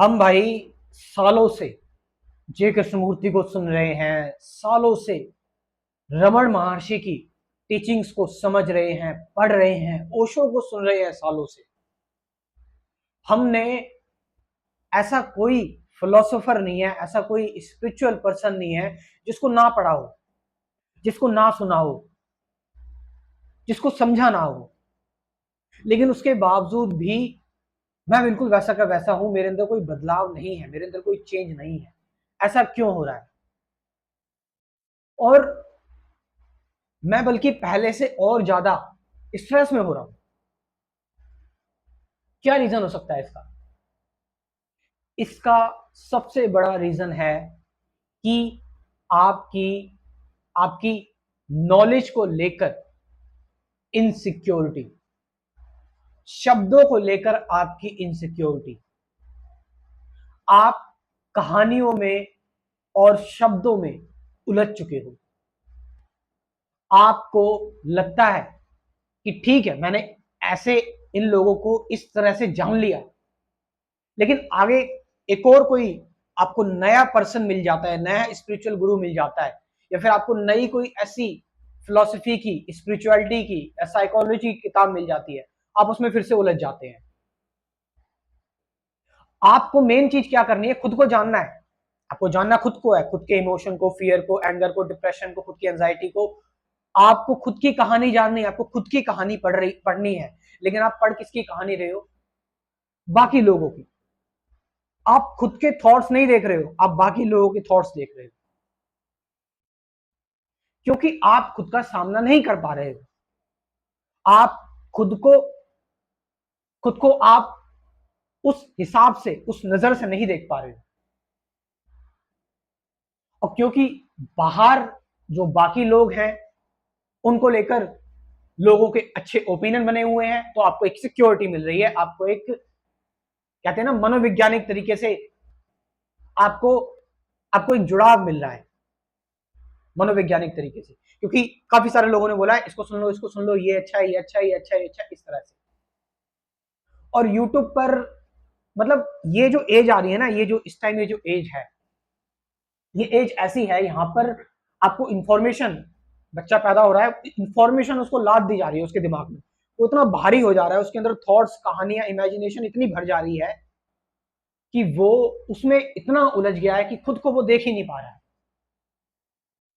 हम भाई सालों से जे कृष्णमूर्ति को सुन रहे हैं, सालों से रमन महर्षि की टीचिंग्स को समझ रहे हैं, पढ़ रहे हैं, ओशो को सुन रहे हैं सालों से। हमने ऐसा कोई फिलोसोफर नहीं है, ऐसा कोई स्पिरिचुअल पर्सन नहीं है जिसको ना पढ़ा हो, जिसको ना सुना हो, जिसको समझा ना हो। लेकिन उसके बावजूद भी मैं बिल्कुल वैसा का वैसा हूं, मेरे अंदर कोई बदलाव नहीं है, मेरे अंदर कोई चेंज नहीं है। ऐसा क्यों हो रहा है? और मैं बल्कि पहले से और ज्यादा स्ट्रेस में हो रहा हूं। क्या रीजन हो सकता है इसका? इसका सबसे बड़ा रीजन है कि आपकी आपकी नॉलेज को लेकर इनसिक्योरिटी, शब्दों को लेकर आपकी इनसिक्योरिटी। आप कहानियों में और शब्दों में उलझ चुके हो। आपको लगता है कि ठीक है, मैंने ऐसे इन लोगों को इस तरह से जान लिया, लेकिन आगे एक और कोई आपको नया पर्सन मिल जाता है, नया स्पिरिचुअल गुरु मिल जाता है, या फिर आपको नई कोई ऐसी फिलोसफी की, स्पिरिचुअलिटी की या साइकोलॉजी की किताब मिल जाती है, आप उसमें फिर से उलझ जाते हैं। आपको मेन चीज क्या करनी है? खुद को जानना है। आपको जानना खुद को है, खुद के इमोशन को, फियर को, एंगर को, डिप्रेशन को, खुद की एंजाइटी को। आपको खुद की कहानी जाननी है, आपको खुद की कहानी पढ़नी है। लेकिन आप पढ़ किसकी कहानी रहे हो? बाकी लोगों की। आप खुद के थॉट्स नहीं देख रहे हो, आप बाकी लोगों के थॉट्स देख रहे हो, क्योंकि आप खुद का सामना नहीं कर पा रहे हो। आप खुद को खुद को आप उस हिसाब से, उस नजर से नहीं देख पा रहे हो। और क्योंकि बाहर जो बाकी लोग हैं, उनको लेकर लोगों के अच्छे ओपिनियन बने हुए हैं, तो आपको एक सिक्योरिटी मिल रही है, आपको एक, कहते हैं ना, मनोवैज्ञानिक तरीके से आपको आपको एक जुड़ाव मिल रहा है, मनोवैज्ञानिक तरीके से। क्योंकि काफी सारे लोगों ने बोला है इसको सुन लो, इसको सुन लो, ये अच्छा है, ये अच्छा है, ये अच्छा है, ये अच्छा है, इस तरह से। और यूट्यूब पर, मतलब ये जो एज आ रही है ना, ये जो इस टाइम ये जो एज है, ये एज ऐसी है, यहाँ पर आपको इंफॉर्मेशन, बच्चा पैदा हो रहा है, इंफॉर्मेशन उसको लाद दी जा रही है उसके दिमाग में, वो इतना भारी हो जा रहा है, उसके अंदर थॉट्स, कहानियां, इमेजिनेशन इतनी भर जा रही है कि वो उसमें इतना उलझ गया है कि खुद को वो देख ही नहीं पा रहा है,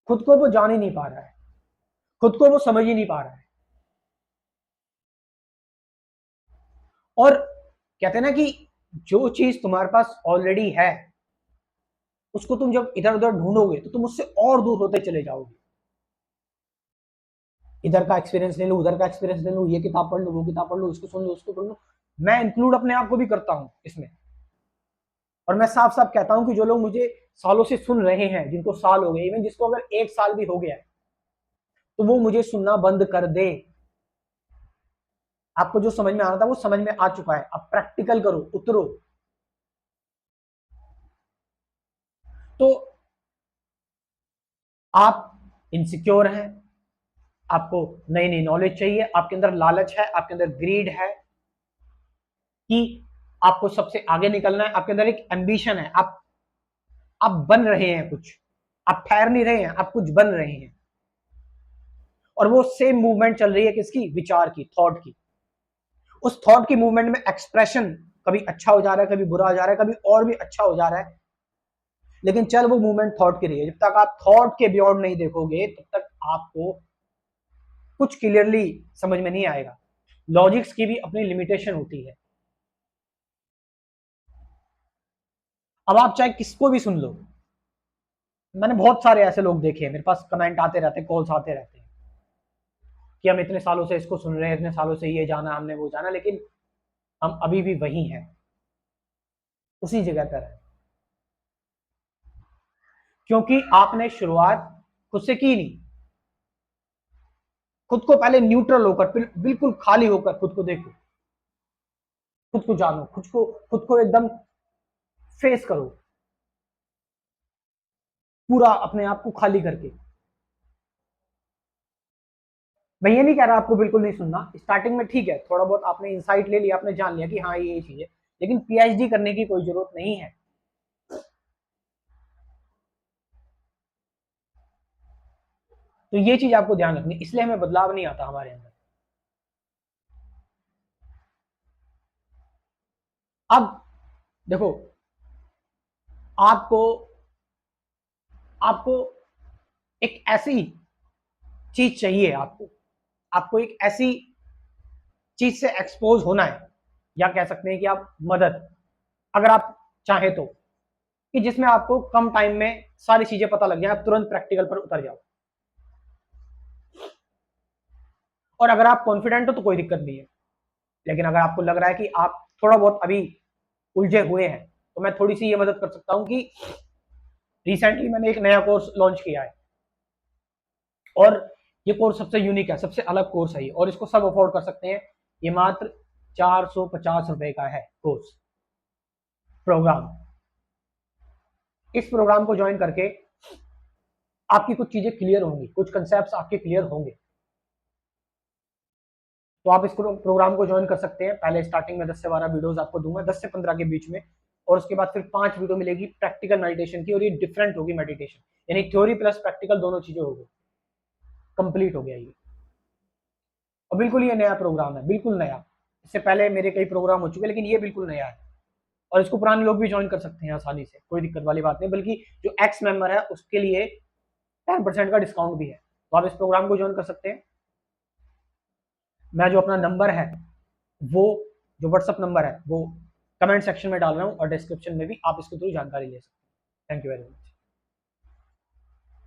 खुद को वो जान ही नहीं पा रहा है, खुद को वो समझ ही नहीं पा रहा है। और कहते हैं ना कि जो चीज तुम्हारे पास ऑलरेडी है, उसको तुम जब इधर उधर ढूंढोगे तो तुम उससे और दूर होते चले जाओगे। इधर का एक्सपीरियंस ले लो, उधर का एक्सपीरियंस ले लो, ये किताब पढ़ लो, वो किताब पढ़ लो, इसको सुन लो, उसको पढ़ लो। मैं इंक्लूड अपने आप को भी करता हूं इसमें। और मैं साफ साफ कहता हूं कि जो लोग मुझे सालों से सुन रहे हैं, जिनको साल हो गए, इवन जिसको अगर 1 साल भी हो गया है, तो वो मुझे सुनना बंद कर दे। आपको जो समझ में आना था वो समझ में आ चुका है, अब प्रैक्टिकल करो, उतरो। तो आप इनसिक्योर हैं, आपको नई नई नॉलेज चाहिए, आपके अंदर लालच है, आपके अंदर ग्रीड है कि आपको सबसे आगे निकलना है, आपके अंदर एक एम्बिशन है, आप बन रहे हैं कुछ, आप ठहर नहीं रहे हैं, आप कुछ बन रहे हैं। और वो सेम मूवमेंट चल रही है किसकी? विचार की, थॉट की। उस थॉट की मूवमेंट में एक्सप्रेशन कभी अच्छा हो जा रहा है, कभी बुरा हो जा रहा है, कभी और भी अच्छा हो जा रहा है, लेकिन चल वो मूवमेंट थॉट की रही है। जब तक आप थॉट के बियॉन्ड नहीं देखोगे, तब तक आपको कुछ क्लियरली समझ में नहीं आएगा। लॉजिक्स की भी अपनी लिमिटेशन होती है। अब आप चाहे किसको भी सुन लो, मैंने बहुत सारे ऐसे लोग देखे हैं, मेरे पास कमेंट आते रहते हैं, कॉल्स आते रहते हैं कि हम इतने सालों से इसको सुन रहे हैं, इतने सालों से ये जाना, हमने वो जाना, लेकिन हम अभी भी वही हैं, उसी जगह पर है। क्योंकि आपने शुरुआत खुद से की नहीं। खुद को पहले न्यूट्रल होकर, बिल्कुल खाली होकर खुद को देखो, खुद को जानो, खुद को एकदम फेस करो, पूरा अपने आप को खाली करके। मैं ये नहीं कह रहा आपको बिल्कुल नहीं सुनना, स्टार्टिंग में ठीक है, थोड़ा बहुत आपने इंसाइट ले लिया, आपने जान लिया कि हाँ ये चीज है, लेकिन पीएचडी करने की कोई जरूरत नहीं है। तो ये चीज आपको ध्यान रखनी, इसलिए हमें बदलाव नहीं आता हमारे अंदर। अब देखो, आपको आपको एक ऐसी चीज चाहिए, आपको एक ऐसी चीज से एक्सपोज होना है, या कह सकते हैं कि आप मदद, अगर आप चाहें तो, कि जिसमें आपको कम टाइम में सारी चीजें पता लग जाए, आप तुरंत प्रैक्टिकल पर उतर जाओ। और अगर आप कॉन्फिडेंट हो तो कोई दिक्कत नहीं है, लेकिन अगर आपको लग रहा है कि आप थोड़ा बहुत अभी उलझे हुए हैं, तो मैं थोड़ी सी ये मदद कर सकता हूं कि रिसेंटली मैंने एक नया कोर्स लॉन्च किया है, और ये कोर्स सबसे यूनिक है, सबसे अलग कोर्स है ये, और इसको सब अफोर्ड कर सकते हैं। ये मात्र 450 रुपए का है कोर्स प्रोग्राम। इस प्रोग्राम को ज्वाइन करके आपकी कुछ चीजें क्लियर होंगी, कुछ कंसेप्ट आपके क्लियर होंगे। तो आप इस प्रोग्राम को ज्वाइन कर सकते हैं। पहले स्टार्टिंग में 10 से 12 वीडियोस आपको दूंगा, 10 से 15 के बीच में, और उसके बाद फिर 5 वीडियो मिलेगी प्रैक्टिकल मेडिटेशन की, और ये डिफरेंट होगी मेडिटेशन, यानी थ्योरी प्लस प्रैक्टिकल दोनों चीजें होगी, कंप्लीट हो गया ये। और बिल्कुल ये नया प्रोग्राम है, बिल्कुल नया। इससे पहले मेरे कई प्रोग्राम हो चुके हैं, लेकिन ये बिल्कुल नया है, और इसको पुराने लोग भी ज्वाइन कर सकते हैं आसानी से, कोई दिक्कत वाली बात नहीं। बल्कि जो एक्स मेंबर है उसके लिए 10% का डिस्काउंट भी है, तो आप इस प्रोग्राम को ज्वाइन कर सकते हैं। मैं जो अपना नंबर है, वो जो व्हाट्सअप नंबर है, वो कमेंट सेक्शन में डाल रहा हूँ, और डिस्क्रिप्शन में भी आप इसके थ्रू जानकारी ले सकते हैं। Thank you very much.